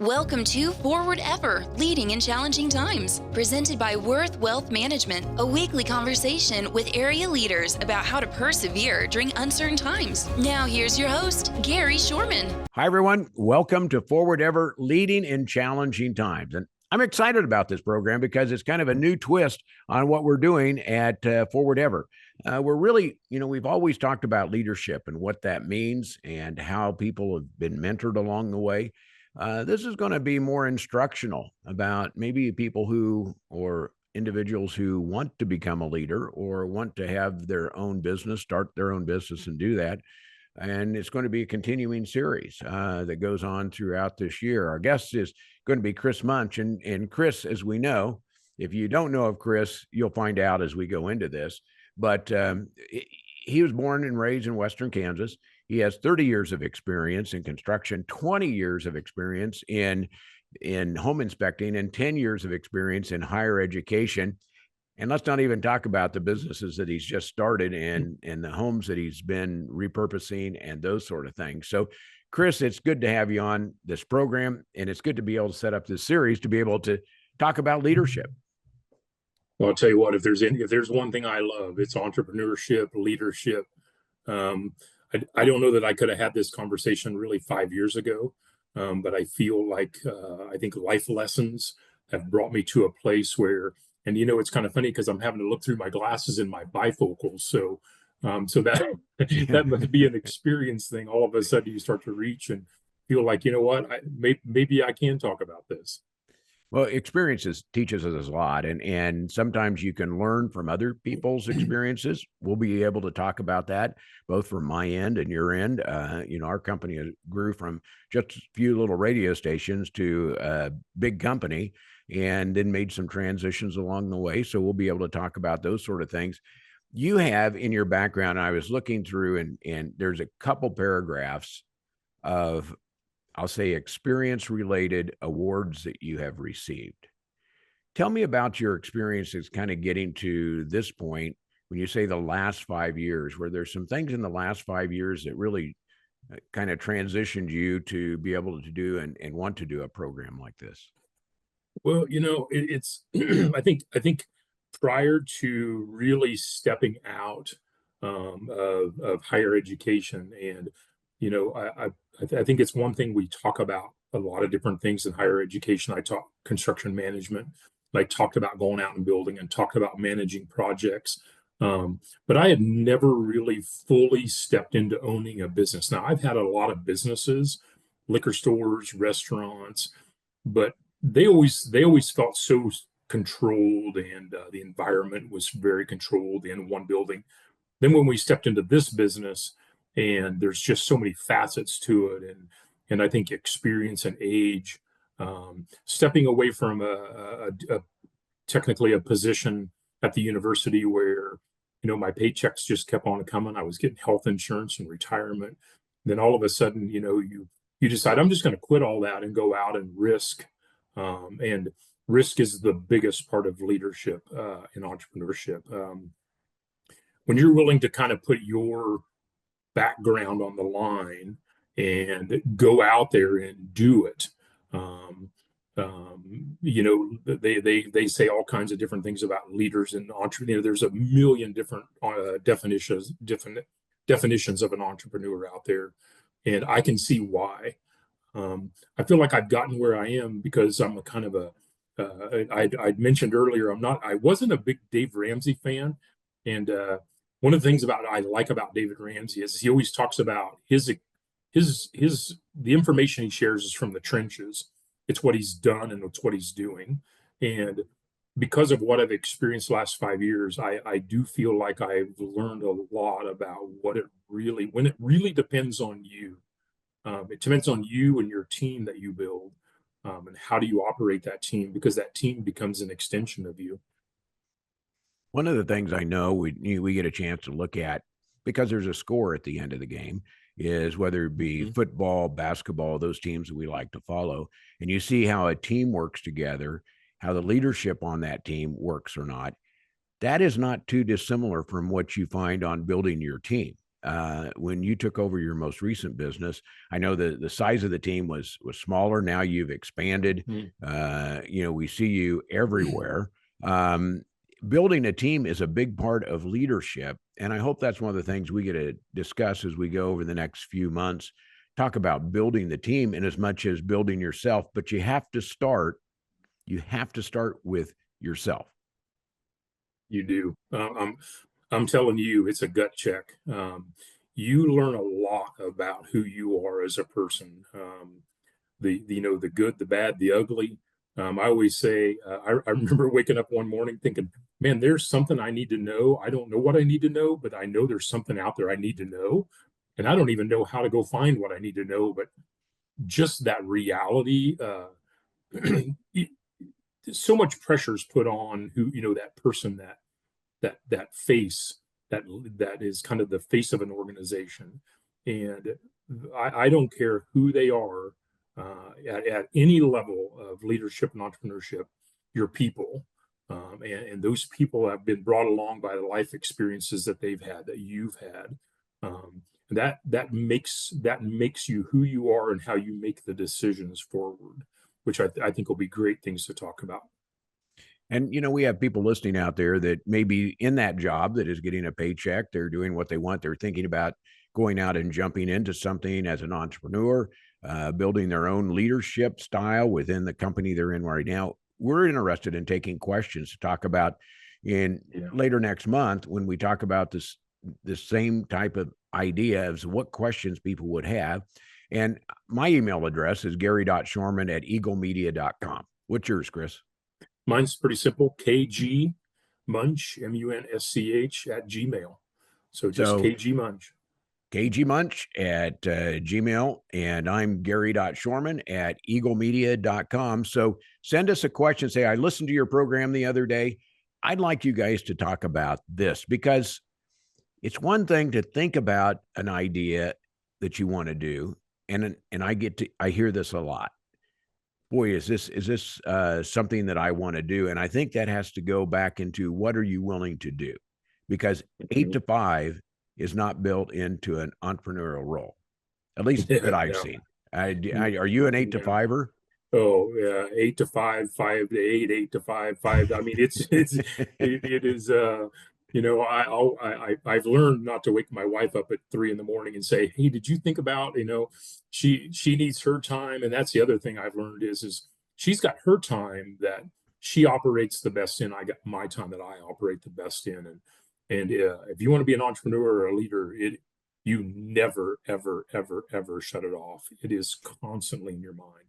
Welcome to Forward Ever, Leading in Challenging Times, presented by Worth Wealth Management, a weekly conversation with area leaders about how to persevere during uncertain times. Now here's your host, Gary Shorman. Hi, everyone. Welcome to Forward Ever, Leading in Challenging Times. And I'm excited about this program because it's kind of a new twist on what we're doing at Forward Ever. We're really, we've always talked about leadership and what that means and how people have been mentored along the way. This is going to be more instructional about maybe people who or individuals who want to become a leader or want to have their own business, start their own business and do that. And it's going to be a continuing series that goes on throughout this year. Our guest is going to be Chris Munch. And Chris, as we know, if you don't know of Chris, you'll find out as we go into this. But he was born and raised in Western Kansas. He has 30 years of experience in construction, 20 years of experience in home inspecting, and 10 years of experience in higher education. And let's not even talk about the businesses that he's just started and the homes that he's been repurposing and those sort of things. So, Chris, it's good to have you on this program, and it's good to be able to set up this series to be able to talk about leadership. Well, I'll tell you what, if there's one thing I love, it's entrepreneurship, leadership. I don't know that I could have had this conversation really 5 years ago, but I feel like I think life lessons have brought me to a place where, and it's kind of funny because I'm having to look through my glasses in my bifocals. So that that must be an experience thing. All of a sudden you start to reach and feel like, maybe I can talk about this. Well, experiences teaches us a lot, and sometimes you can learn from other people's experiences. We'll be able to talk about that both from my end and your end. Our company grew from just a few little radio stations to a big company, and then made some transitions along the way. So we'll be able to talk about those sort of things. You have in your background, I was looking through, and there's a couple paragraphs of, I'll say, experience-related awards that you have received. Tell me about your experiences kind of getting to this point when you say the last 5 years, where there's some things in the last 5 years that really kind of transitioned you to be able to do and want to do a program like this. Well, it's I think prior to really stepping out of higher education, and I think it's one thing we talk about a lot of different things in higher education. I taught construction management. I talked about going out and building and talked about managing projects. But I had never really fully stepped into owning a business. Now, I've had a lot of businesses, liquor stores, restaurants, but they always felt so controlled, and the environment was very controlled in one building. Then when we stepped into this business, and there's just so many facets to it, and I think experience and age, stepping away from a technically a position at the university where my paychecks just kept on coming. I was getting health insurance and retirement. Then all of a sudden, you decide, I'm just going to quit all that and go out and risk. And risk is the biggest part of leadership in entrepreneurship. When you're willing to kind of put your background on the line and go out there and do it. They say all kinds of different things about leaders and entrepreneurs. There's a million different definitions of an entrepreneur out there, and I can see why. I feel like I've gotten where I am because I'm a kind of I'd mentioned earlier, I wasn't a big Dave Ramsey fan. And one of the things I like about David Ramsey is he always talks about the information he shares is from the trenches. It's what he's done and it's what he's doing. And because of what I've experienced the last 5 years, I do feel like I've learned a lot about when it really depends on you. It depends on you and your team that you build, and how do you operate that team, because that team becomes an extension of you. One of the things I know we get a chance to look at, because there's a score at the end of the game, is whether it be football, basketball, those teams that we like to follow, and you see how a team works together, how the leadership on that team works or not. That is not too dissimilar from what you find on building your team. when you took over your most recent business. I know the size of the team was smaller. Now you've expanded. We see you everywhere. Building a team is a big part of leadership. And I hope that's one of the things we get to discuss as we go over the next few months. Talk about building the team in as much as building yourself, but you have to start with yourself. You do. I'm telling you, it's a gut check. You learn a lot about who you are as a person. The good, the bad, the ugly. I always say, I remember waking up one morning thinking, man, there's something I need to know. I don't know what I need to know, but I know there's something out there I need to know. And I don't even know how to go find what I need to know, but just that reality, so much pressure is put on that person, that face, that is kind of the face of an organization. And I don't care who they are, at any level of leadership and entrepreneurship, your people. And those people have been brought along by the life experiences that they've had, that you've had. That makes you who you are and how you make the decisions forward, which I think will be great things to talk about. And, we have people listening out there that may be in that job that is getting a paycheck. They're doing what they want. They're thinking about going out and jumping into something as an entrepreneur, building their own leadership style within the company they're in right now. We're interested in taking questions to talk about later next month when we talk about this same type of idea of what questions people would have. And my email address is gary.shorman@eaglemedia.com. What's yours, Chris? Mine's pretty simple, KG Munch, MUNSCH @gmail. So just KG Munch. KG Munch at Gmail, and I'm Gary.Shorman@eaglemedia.com. So send us a question. Say, I listened to your program the other day. I'd like you guys to talk about this, because it's one thing to think about an idea that you want to do. And I hear this a lot. Boy, is this something that I want to do? And I think that has to go back into, what are you willing to do? Because 8 to 5 is not built into an entrepreneurial role, at least that I've seen. Are you an 8 to 5er? Oh yeah, 8 to 5, 5 to 8, 8 to 5, 5. I mean, it is. I've learned not to wake my wife up at 3 a.m. and say, hey, did you think about, she needs her time. And that's the other thing I've learned is she's got her time that she operates the best in. I got my time that I operate the best in. And if you want to be an entrepreneur or a leader, you never, ever, ever, ever shut it off. It is constantly in your mind.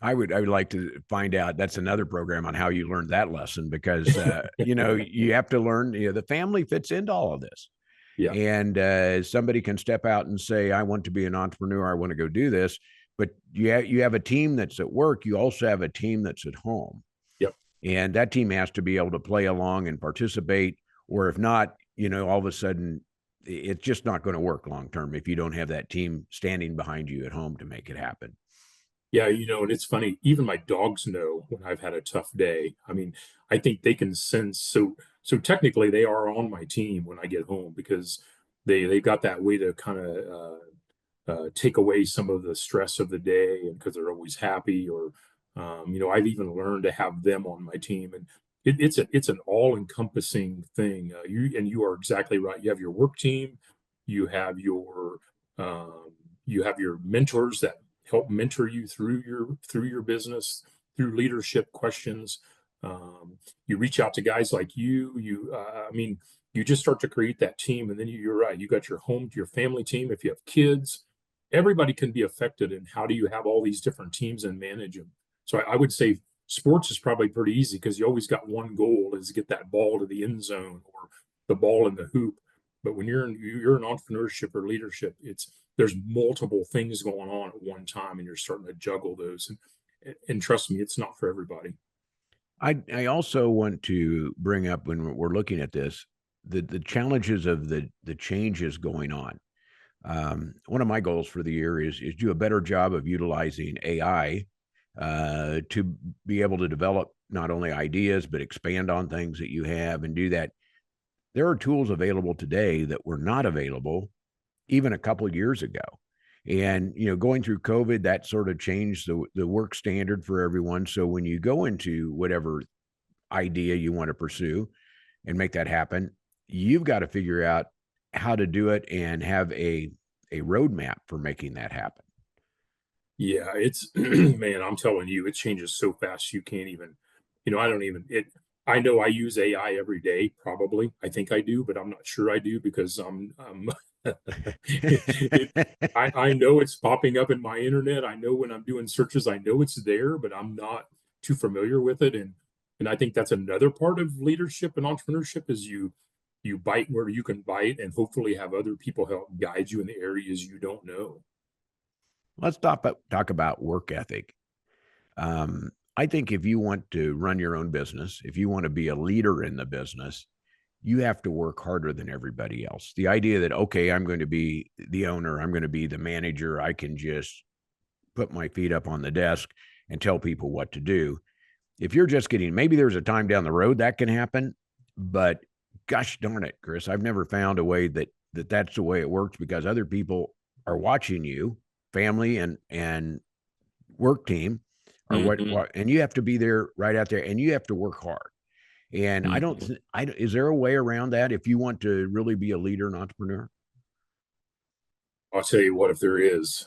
I would like to find out. That's another program on how you learned that lesson, because, you have to learn, the family fits into all of this. Yeah. And somebody can step out and say, I want to be an entrepreneur. I want to go do this. But you have a team that's at work. You also have a team that's at home. Yep. And that team has to be able to play along and participate, or if not, all of a sudden it's just not going to work long term if you don't have that team standing behind you at home to make it happen. Yeah, and it's funny, even my dogs know when I've had a tough day. I mean, I think they can sense, so technically they are on my team when I get home, because they got that way to kind of take away some of the stress of the day, and because they're always happy, or I've even learned to have them on my team, and it's an all-encompassing thing. You are exactly right. You have your work team, you have your mentors that help mentor you through your business, through leadership questions. You reach out to guys like you just start to create that team. And then you're right, you got your home, your family team. If you have kids, everybody can be affected. And how do you have all these different teams and manage them? So I would say sports is probably pretty easy, because you always got one goal, is to get that ball to the end zone or the ball in the hoop. But when you're in entrepreneurship or leadership, there's multiple things going on at one time, and you're starting to juggle those. And trust me, it's not for everybody. I also want to bring up, when we're looking at this, the challenges of the changes going on. One of my goals for the year is do a better job of utilizing AI to be able to develop not only ideas, but expand on things that you have and do that. There are tools available today that were not available even a couple of years ago. And, going through COVID, that sort of changed the work standard for everyone. So when you go into whatever idea you want to pursue and make that happen, you've got to figure out how to do it and have a roadmap for making that happen. Yeah, it's man, I'm telling you, it changes so fast you can't even, I don't even it I know I use AI every day, probably. I think I do, but I'm not sure I do because I'm it, I know it's popping up in my internet. I know when I'm doing searches, I know it's there, but I'm not too familiar with it. And I think that's another part of leadership and entrepreneurship is you bite where you can bite and hopefully have other people help guide you in the areas you don't know. Let's talk about work ethic. I think if you want to run your own business, if you want to be a leader in the business, you have to work harder than everybody else. The idea that, okay, I'm going to be the owner, I'm going to be the manager, I can just put my feet up on the desk and tell people what to do. If you're just getting, maybe there's a time down the road that can happen, but gosh darn it, Chris, I've never found a way that's the way it works because other people are watching you, family and work team, or Mhm, and you have to be there right out there, and you have to work hard. And I don't, mhm. is there a way around that if you want to really be a leader and entrepreneur? I'll tell you what, if there is,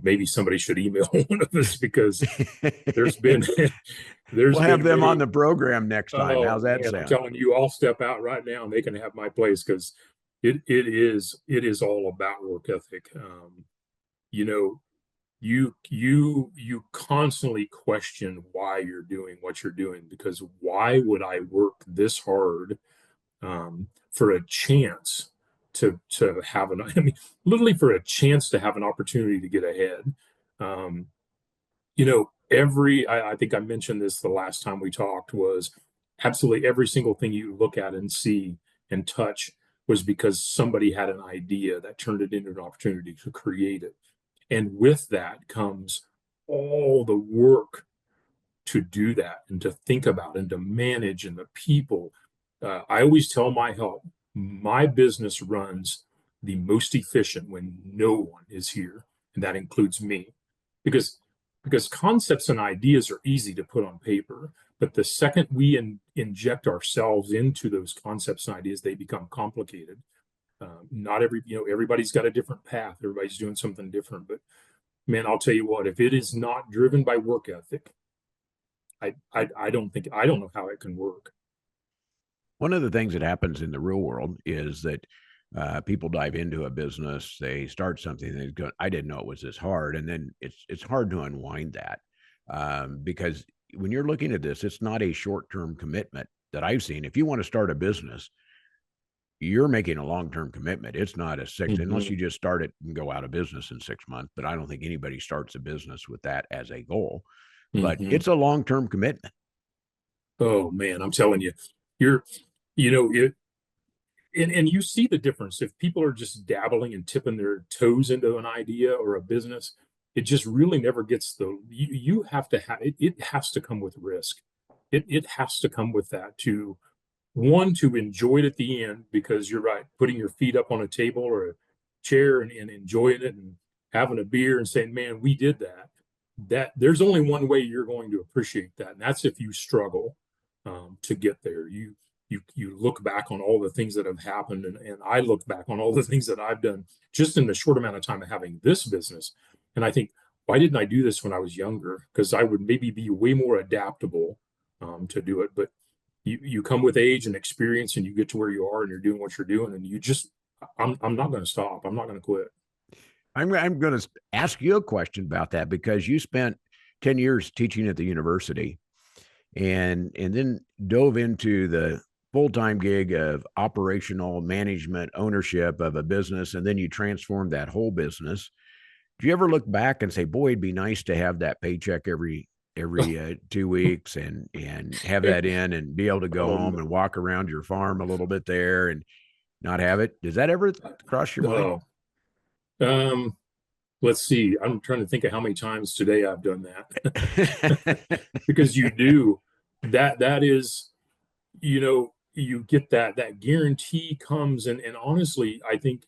maybe somebody should email one of us because there's been there's We'll have been them on many. the program next time. Oh How's that man, I'm sound? telling you, I'll step out right now and they can have my place because it is all about work ethic. You know, you constantly question why you're doing what you're doing because why would I work this hard for a chance to have an I mean literally for a chance to have an opportunity to get ahead. Um, I think I mentioned this the last time we talked was absolutely every single thing you look at and see and touch was because somebody had an idea that turned it into an opportunity to create it. And with that comes all the work to do that and to think about and to manage and the people. I always tell my help, my business runs the most efficient when no one is here, and that includes me, because concepts and ideas are easy to put on paper, but the second we inject ourselves into those concepts and ideas, they become complicated. Not everybody's got a different path. Everybody's doing something different, but man, I'll tell you what, if it is not driven by work ethic, I don't know how it can work. One of the things that happens in the real world is that people dive into a business, they start something, they go, "I didn't know it was this hard," and then it's hard to unwind that because when you're looking at this, it's not a short term commitment that I've seen. If you want to start a business, you're making a long term commitment. It's not a six, unless Mhm, you just start it and go out of business in 6 months. But I don't think anybody starts a business with that as a goal. But mhm. it's a long term commitment. Oh man, I'm telling you, you're, it, and you see the difference if people are just dabbling and tipping their toes into an idea or a business. It just really never gets you have to have it. It has to come with risk. It has to come with that to one to enjoy it at the end because you're right, putting your feet up on a table or a chair and enjoying it and having a beer and saying, "Man, we did that." That there's only one way you're going to appreciate that, and that's if you struggle to get there. You look back on all the things that have happened, and I look back on all the things that I've done just in the short amount of time of having this business, and I think, why didn't I do this when I was younger? Because I would maybe be way more adaptable to do it, but you come with age and experience and you get to where you are and you're doing what you're doing and you just I'm not going to stop. I'm not going to quit. I'm going to ask you a question about that because you spent 10 years teaching at the university and then dove into the full-time gig of operational management ownership of a business, and then you transformed that whole business. Do you ever look back and say, boy, it'd be nice to have that paycheck every 2 weeks and have that in and be able to go um home and walk around your farm a little bit there and not have it? Does that ever cross your mind? oh um let's see, I'm trying to think of how many times today I've done that. Because you do that is you get that guarantee comes, and honestly I think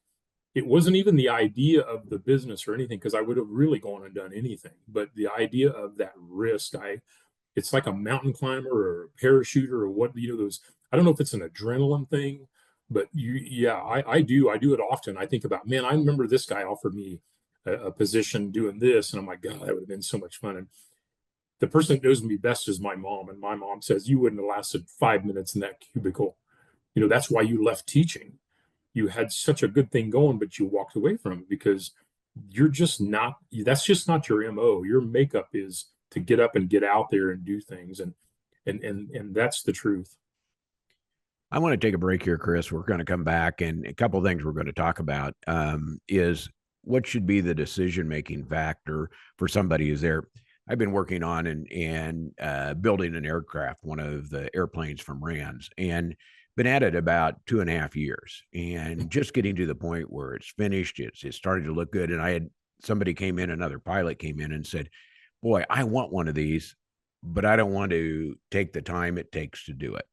it wasn't even the idea of the business or anything, because I would have really gone and done anything. But the idea of that risk, it's like a mountain climber or a parachuter or what, those, I don't know if it's an adrenaline thing, but I do it often. I think about, man, I remember this guy offered me a position doing this, and I'm like, God, that would have been so much fun. And the person that knows me best is my mom, and my mom says, you wouldn't have lasted 5 minutes in that cubicle. That's why you left teaching. You had such a good thing going, but you walked away from it because that's just not your MO. Your makeup is to get up and get out there and do things. And that's the truth. I want to take a break here, Chris. We're going to come back, and a couple of things we're going to talk about is what should be the decision-making factor for somebody who's there. I've been working on and building an aircraft, one of the airplanes from RANS, and been at it about 2.5 years, and just getting to the point where it's finished. It's starting to look good. And I had somebody came in, another pilot came in and said, boy, I want one of these, but I don't want to take the time it takes to do it.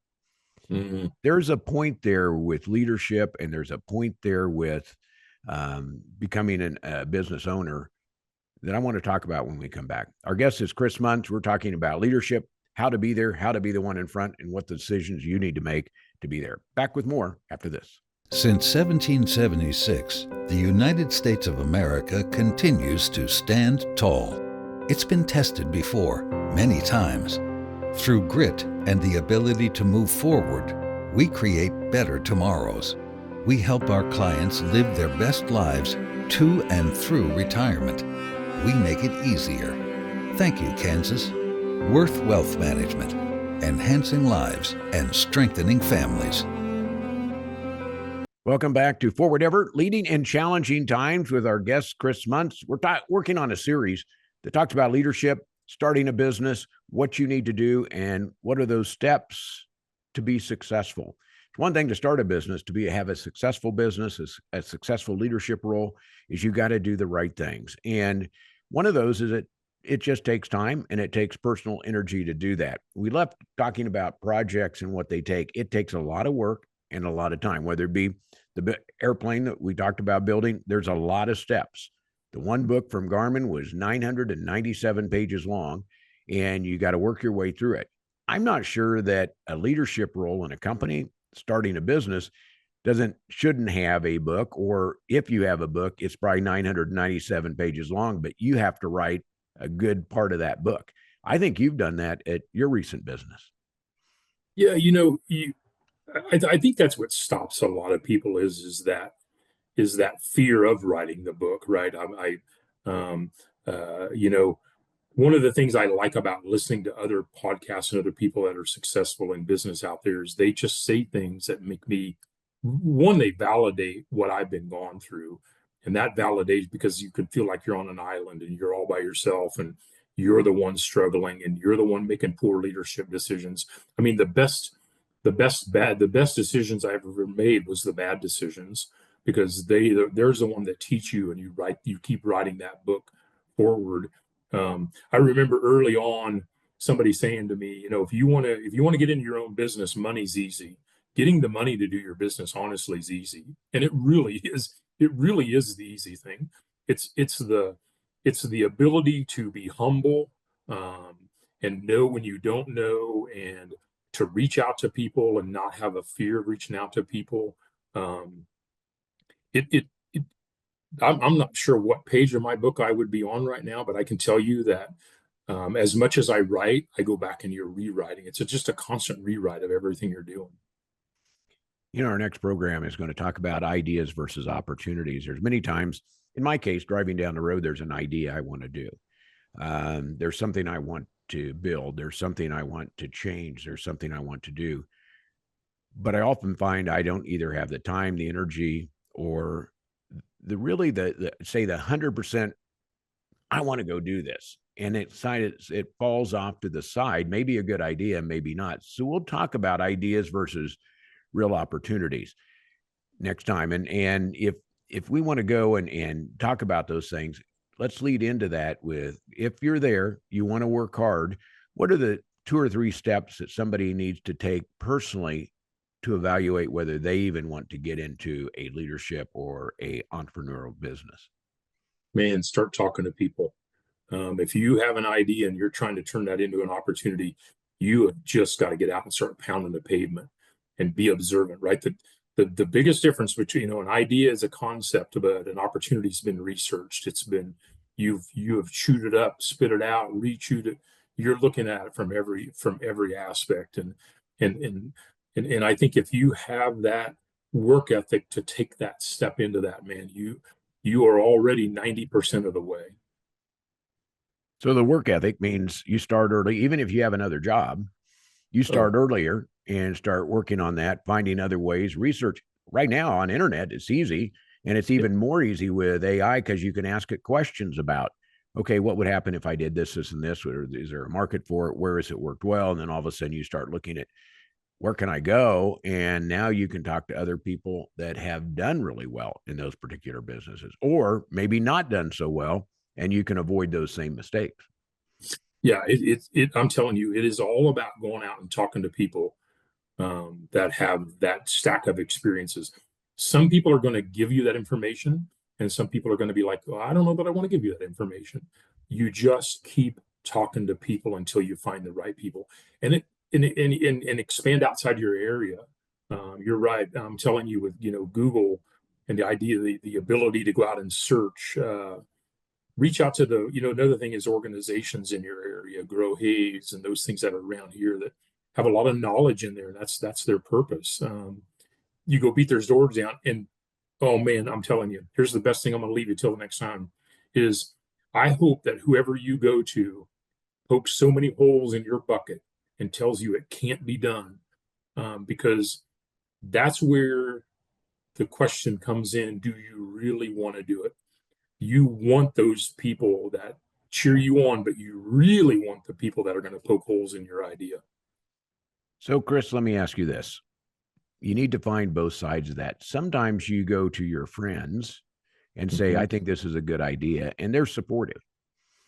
Mm-hmm. There's a point there with leadership, and there's a point there with becoming a business owner that I want to talk about when we come back. Our guest is Chris Muntz. We're talking about leadership, how to be there, how to be the one in front, and what the decisions you need to make to be there. Back with more after this. Since 1776, the United States of America continues to stand tall. It's been tested before, many times. Through grit and the ability to move forward, we create better tomorrows. We help our clients live their best lives to and through retirement. We make it easier. Thank you, Kansas. Worth Wealth Management, enhancing lives and strengthening families. Welcome back to Forward Ever, Leading in Challenging Times with our guest, Chris Muntz. We're working on a series that talks about leadership, starting a business, what you need to do, and what are those steps to be successful. It's one thing to start a business, to have a successful business, a successful leadership role, is you got to do the right things. And one of those is it just takes time, and it takes personal energy to do that. We left talking about projects and what they take. It takes a lot of work and a lot of time, whether it be the airplane that we talked about building. There's a lot of steps. The one book from Garmin was 997 pages long, and you got to work your way through it. I'm not sure that a leadership role in a company, starting a business, shouldn't have a book, or if you have a book, it's probably 997 pages long, but you have to write a good part of that book. I think you've done that at your recent business. Yeah, I think that's what stops a lot of people is that fear of writing the book, right? One of the things I like about listening to other podcasts and other people that are successful in business out there is they just say things that make me, one, they validate what I've been gone through. And that validates, because you can feel like you're on an island and you're all by yourself and you're the one struggling and you're the one making poor leadership decisions. I mean, the best decisions I ever made was the bad decisions, because there's the one that teach you, and you keep writing that book forward. I remember early on somebody saying to me, if you want to get into your own business, money's easy. Getting the money to do your business, honestly, is easy. And it really is the easy thing. It's the ability to be humble, and know when you don't know, and to reach out to people and not have a fear of reaching out to people. I'm not sure what page of my book I would be on right now, but I can tell you that as much as I write, I go back and you're rewriting. It's just a constant rewrite of everything you're doing. Our next program is going to talk about ideas versus opportunities. There's many times, in my case, driving down the road, there's an idea I want to do. There's something I want to build. There's something I want to change. There's something I want to do. But I often find I don't either have the time, the energy, or the 100%, I want to go do this. And it falls off to the side, maybe a good idea, maybe not. So we'll talk about ideas versus real opportunities next time. And if we want to go and talk about those things, let's lead into that with, if you're there, you want to work hard, what are the 2 or 3 steps that somebody needs to take personally to evaluate whether they even want to get into a leadership or a entrepreneurial business? Man, start talking to people. If you have an idea and you're trying to turn that into an opportunity, you have just got to get out and start pounding the pavement and be observant, right? The biggest difference between, an idea is a concept, but an opportunity's been researched. It's been, you have chewed it up, spit it out, rechewed it. You're looking at it from every aspect. And I think if you have that work ethic to take that step into that, man, you are already 90% of the way. So the work ethic means you start early, even if you have another job, you start earlier and start working on that, finding other ways. Research right now on internet, it's easy, and it's even more easy with AI because you can ask it questions about, okay, what would happen if I did this, this, and this? Or is there a market for it? Where has it worked well? And then all of a sudden you start looking at, where can I go? And now you can talk to other people that have done really well in those particular businesses, or maybe not done so well, and you can avoid those same mistakes. Yeah, I'm telling you, it is all about going out and talking to people that have that stack of experiences. Some people are going to give you that information, and some people are going to be like, well, I don't know that I want to give you that information. You just keep talking to people until you find the right people, and expand outside your area. You're right. I'm telling you, with Google and the idea, the ability to go out and search. Reach out to another thing is organizations in your area, Grow Haze, and those things that are around here that have a lot of knowledge in there. And that's their purpose. You go beat their doors down, and oh man, I'm telling you, here's the best thing I'm going to leave you till the next time is I hope that whoever you go to pokes so many holes in your bucket and tells you it can't be done, because that's where the question comes in. Do you really want to do it? You want those people that cheer you on, but you really want the people that are going to poke holes in your idea. So, Chris, let me ask you this. You need to find both sides of that. Sometimes you go to your friends and say, I think this is a good idea, and they're supportive.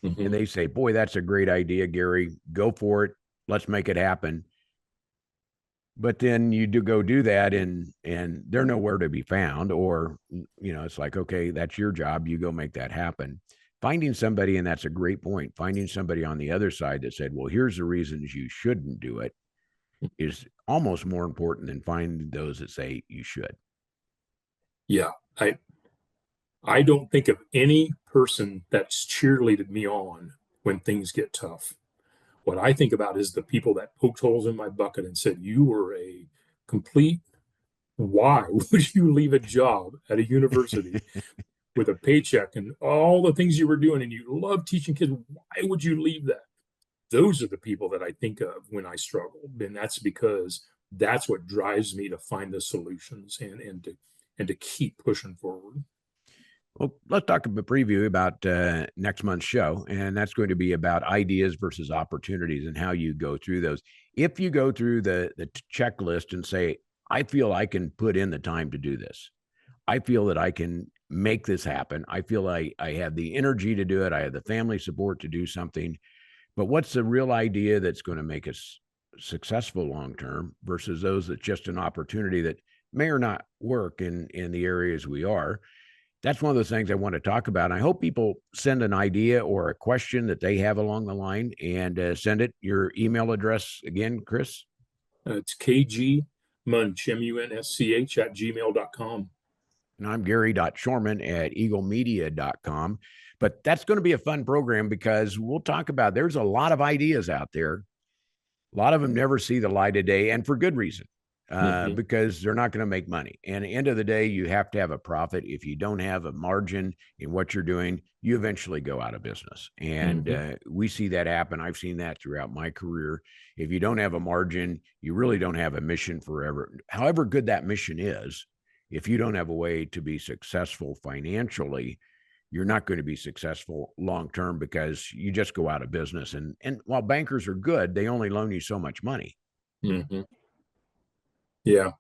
And they say, boy, that's a great idea, Gary. Go for it. Let's make it happen. But then you do that and they're nowhere to be found, or, it's like, okay, that's your job. You go make that happen. Finding somebody, and that's a great point, finding somebody on the other side that said, well, here's the reasons you shouldn't do it, is almost more important than finding those that say you should. Yeah. I don't think of any person that's cheerleaded me on when things get tough. What I think about is the people that poked holes in my bucket and said, you were a complete, why would you leave a job at a university with a paycheck and all the things you were doing, and you love teaching kids? Why would you leave that? Those are the people that I think of when I struggle. And that's because that's what drives me to find the solutions and to keep pushing forward. Well, let's talk a preview about next month's show, and that's going to be about ideas versus opportunities and how you go through those. If you go through the checklist and say, I feel I can put in the time to do this. I feel that I can make this happen. I feel I have the energy to do it. I have the family support to do something. But what's the real idea that's going to make us successful long-term versus those that's just an opportunity that may or not work in the areas we are? That's one of those things I want to talk about. And I hope people send an idea or a question that they have along the line, and send it. Your email address again, Chris? It's kgmunsch, MUNSCH @gmail.com. And I'm Gary.Shorman@eaglemedia.com. But that's going to be a fun program because we'll talk about, there's a lot of ideas out there. A lot of them never see the light of day, and for good reason. Because they're not going to make money. And at the end of the day, you have to have a profit. If you don't have a margin in what you're doing, you eventually go out of business. And we see that happen. I've seen that throughout my career. If you don't have a margin, you really don't have a mission forever. However good that mission is, if you don't have a way to be successful financially, you're not going to be successful long-term, because you just go out of business. And while bankers are good, they only loan you so much money. Yeah,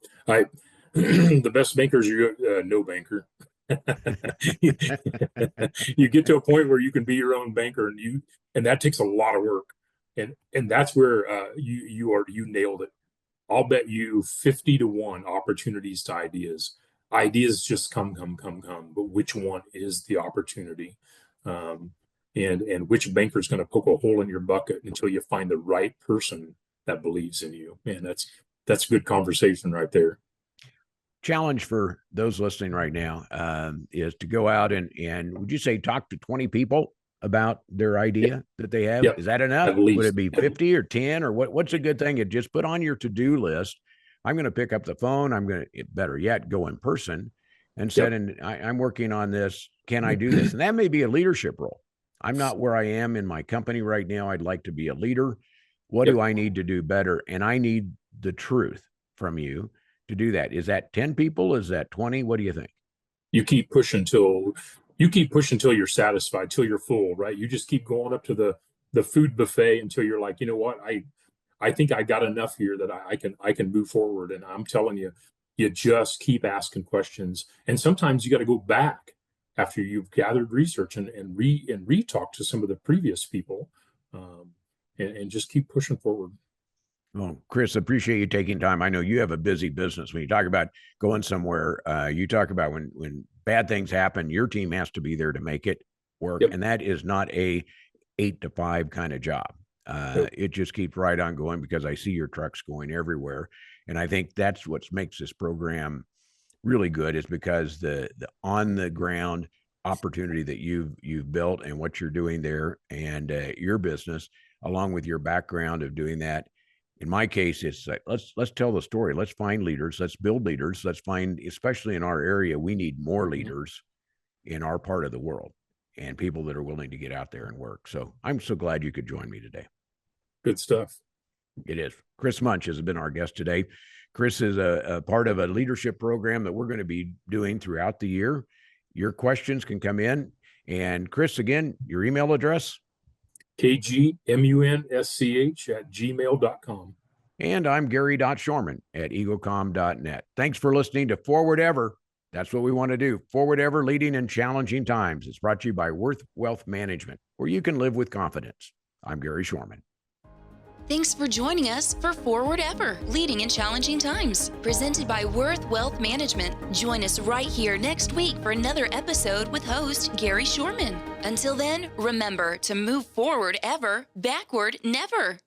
the best bankers are no banker. You get to a point where you can be your own banker, and that takes a lot of work, and that's where you nailed it. I'll bet you 50 to 1 opportunities to ideas. Ideas just come, but which one is the opportunity? And which banker is going to poke a hole in your bucket until you find the right person that believes in you? Man, that's good conversation right there. Challenge for those listening right now is to go out and would you say talk to 20 people about their idea that they have? Yep. Is that enough? At least. Would it be 50 or 10 or what's a good thing? You just put on your to-do list. I'm going to pick up the phone. I'm going to, better yet, go in person and said, and I'm working on this. Can I do this? And that may be a leadership role. I'm not where I am in my company right now. I'd like to be a leader. What do I need to do better? And I need the truth from you to do that. Is that 10 people? Is that 20? What do you think? You keep pushing till you're satisfied, till you're full, right? You just keep going up to the food buffet until you're like, you know what? I think I got enough here that I can move forward. And I'm telling you, you just keep asking questions. And sometimes you got to go back after you've gathered research and re-talk to some of the previous people, and just keep pushing forward. Well, Chris, appreciate you taking time. I know you have a busy business. When you talk about going somewhere, you talk about when bad things happen, your team has to be there to make it work. And that is not a 8 to 5 kind of job. It just keeps right on going because I see your trucks going everywhere. And I think that's what makes this program really good, is because the on the ground opportunity that you've built and what you're doing there, and your business, along with your background of doing that. In my case, it's like, let's tell the story. Let's find leaders. Let's build leaders. Let's find, especially in our area, we need more leaders in our part of the world and people that are willing to get out there and work. So I'm so glad you could join me today. Good stuff. It is. Chris Munch has been our guest today. Chris is a part of a leadership program that we're going to be doing throughout the year. Your questions can come in. And Chris, again, your email address? KGMUNSCH@gmail.com. And I'm Gary.Shorman at EagleCom.net. Thanks for listening to Forward Ever. That's what we want to do. Forward Ever, leading in challenging times. It's brought to you by Worth Wealth Management, where you can live with confidence. I'm Gary Shorman. Thanks for joining us for Forward Ever, leading in challenging times, presented by Worth Wealth Management. Join us right here next week for another episode with host Gary Shorman. Until then, remember to move forward ever, backward never.